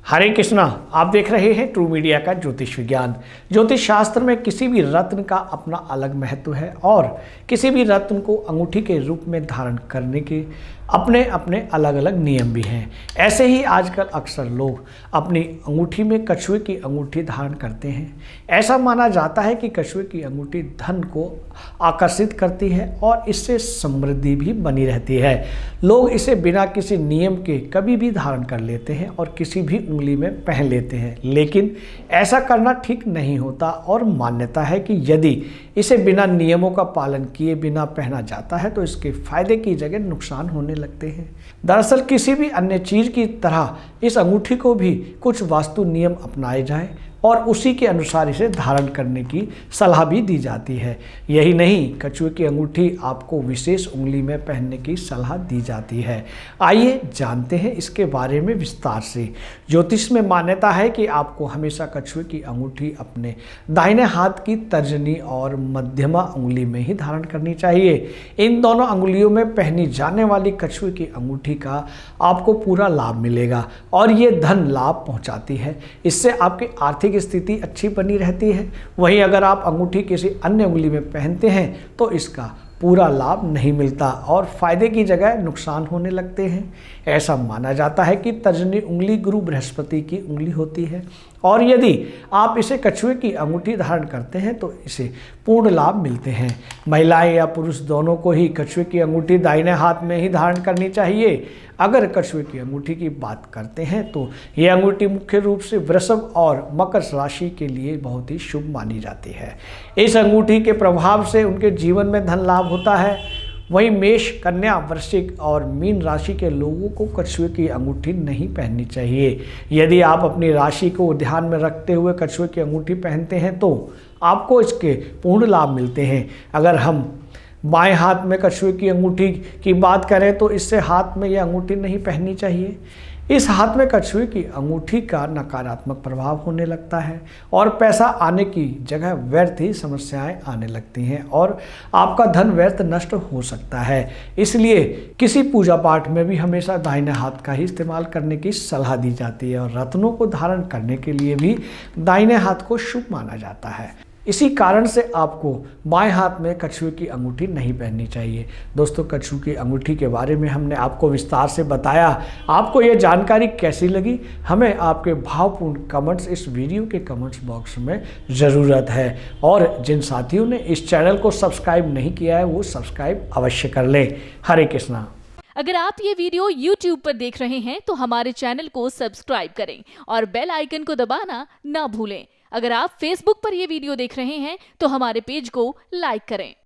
हरे कृष्णा। आप देख रहे हैं ट्रू मीडिया का ज्योतिष विज्ञान। ज्योतिष शास्त्र में किसी भी रत्न का अपना अलग महत्व है और किसी भी रत्न को अंगूठी के रूप में धारण करने के अपने अपने अलग अलग नियम भी हैं। ऐसे ही आजकल अक्सर लोग अपनी अंगूठी में कछुए की अंगूठी धारण करते हैं। ऐसा माना जाता है कि कछुए की अंगूठी धन को आकर्षित करती है और इससे समृद्धि भी बनी रहती है। लोग इसे बिना किसी नियम के कभी भी धारण कर लेते हैं और किसी भी उंगली में पहन लेते हैं, लेकिन ऐसा करना ठीक नहीं होता और मान्यता है कि यदि इसे बिना नियमों का पालन किए बिना पहना जाता है तो इसके फायदे की जगह नुकसान होने लगते हैं। दरअसल किसी भी अन्य चीज की तरह इस अंगूठी को भी कुछ वास्तु नियम अपनाए जाएं और उसी के अनुसार इसे धारण करने की सलाह भी दी जाती है। यही नहीं, कछुए की अंगूठी आपको विशेष उंगली में पहनने की सलाह दी जाती है। आइए जानते हैं इसके बारे में विस्तार से। ज्योतिष में मान्यता है कि आपको हमेशा कछुए की अंगूठी अपने दाहिने हाथ की तर्जनी और मध्यमा उंगली में ही धारण करनी चाहिए। इन दोनों अंगुलियों में पहनी जाने वाली कछुए की अंगूठी का आपको पूरा लाभ मिलेगा और ये धन लाभ पहुंचाती है। इससे आपकी आर्थिक स्थिति अच्छी बनी रहती है। वहीं अगर आप अंगूठी किसी अन्य उंगली में पहनते हैं तो इसका पूरा लाभ नहीं मिलता और फायदे की जगह नुकसान होने लगते हैं। ऐसा माना जाता है कि तर्जनी उंगली गुरु बृहस्पति की उंगली होती है और यदि आप इसे कछुए की अंगूठी धारण करते हैं तो इसे पूर्ण लाभ मिलते हैं। महिलाएं या पुरुष दोनों को ही कछुए की अंगूठी दाहिने हाथ में ही धारण करनी चाहिए। अगर कछुए की अंगूठी की बात करते हैं तो यह अंगूठी मुख्य रूप से वृषभ और मकर राशि के लिए बहुत ही शुभ मानी जाती है। इस अंगूठी के प्रभाव से उनके जीवन में धन लाभ होता है। वहीं मेष, कन्या, वृश्चिक और मीन राशि के लोगों को कछुए की अंगूठी नहीं पहननी चाहिए। यदि आप अपनी राशि को ध्यान में रखते हुए कछुए की अंगूठी पहनते हैं तो आपको इसके पूर्ण लाभ मिलते हैं। अगर हम बाएं हाथ में कछुए की अंगूठी की बात करें तो इससे हाथ में यह अंगूठी नहीं पहननी चाहिए। इस हाथ में कछुए की अंगूठी का नकारात्मक प्रभाव होने लगता है और पैसा आने की जगह व्यर्थ ही समस्याएं आने लगती हैं और आपका धन व्यर्थ नष्ट हो सकता है। इसलिए किसी पूजा पाठ में भी हमेशा दाहिने हाथ का ही इस्तेमाल करने की सलाह दी जाती है और रत्नों को धारण करने के लिए भी दाहिने हाथ को शुभ माना जाता है। इसी कारण से आपको बाएं हाथ में कछुए की अंगूठी नहीं पहननी चाहिए। दोस्तों, कछुए की अंगूठी के बारे में हमने आपको विस्तार से बताया। आपको यह जानकारी कैसी लगी? हमें आपके भावपूर्ण कमेंट्स इस वीडियो के कमेंट्स बॉक्स में ज़रूरत है और जिन साथियों ने इस चैनल को सब्सक्राइब नहीं किया है वो सब्सक्राइब अवश्य कर लें। हरे कृष्णा। अगर आप ये वीडियो YouTube पर देख रहे हैं तो हमारे चैनल को सब्सक्राइब करें और बेल आइकन को दबाना ना भूलें। अगर आप Facebook पर ये वीडियो देख रहे हैं तो हमारे पेज को लाइक करें।